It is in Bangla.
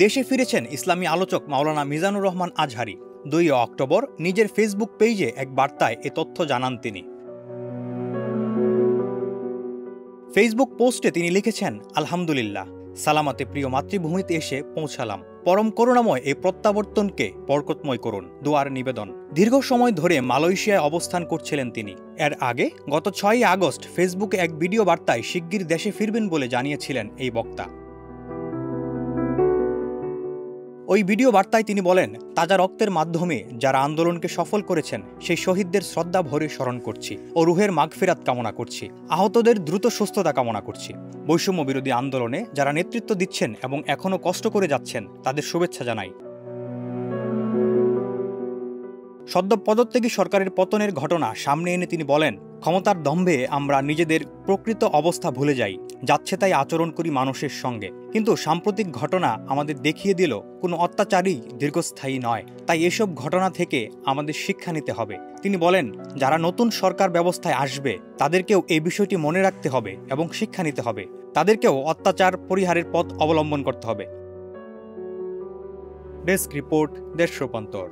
দেশে ফিরেছেন ইসলামী আলোচক মাওলানা মিজানুর রহমান আজহারি। 2 অক্টোবর নিজের ফেসবুক পেজে এক বার্তায় এ তথ্য জানান তিনি। ফেসবুক পোস্টে তিনি লিখেছেন, আলহামদুলিল্লাহ, সালামাতে প্রিয় মাতৃভূমিতে এসে পৌঁছালাম। পরম করুণাময় এই প্রত্যাবর্তনকে বরকতময় করুন, দোয়ার নিবেদন। দীর্ঘ সময় ধরে মালয়েশিয়ায় অবস্থান করছিলেন তিনি। এর আগে গত 6 আগস্ট ফেসবুকে এক ভিডিও বার্তায় শিগগির দেশে ফিরবেন বলে জানিয়েছিলেন এই বক্তা। ওই ভিডিও বার্তায় তিনি বলেন, তাজা রক্তের মাধ্যমে যারা আন্দোলনকে সফল করেছেন সেই শহীদদের শ্রদ্ধা ভরে স্মরণ করছি ও রুহের মাগফিরাত কামনা করছি। আহতদের দ্রুত সুস্থতা কামনা করছি। বৈষম্য বিরোধী আন্দোলনে যারা নেতৃত্ব দিচ্ছেন এবং এখনও কষ্ট করে যাচ্ছেন তাদের শুভেচ্ছা জানাই। সদ্য পদত্যাগী সরকারের পতনের ঘটনা সামনে এনে তিনি বলেন, ক্ষমতার দম্ভে আমরা নিজেদের প্রকৃত অবস্থা ভুলে যাই, যাচ্ছে তাই আচরণ করি মানুষের সঙ্গে। কিন্তু সাম্প্রতিক ঘটনা আমাদের দেখিয়ে দিল কোনো অত্যাচারই দীর্ঘস্থায়ী নয়। তাই এসব ঘটনা থেকে আমাদের শিক্ষা নিতে হবে। তিনি বলেন, যারা নতুন সরকার ব্যবস্থায় আসবে তাদেরকেও এই বিষয়টি মনে রাখতে হবে এবং শিক্ষা নিতে হবে। তাদেরকেও অত্যাচার পরিহারের পথ অবলম্বন করতে হবে। ডেস্ক রিপোর্ট, দেশ রূপান্তর।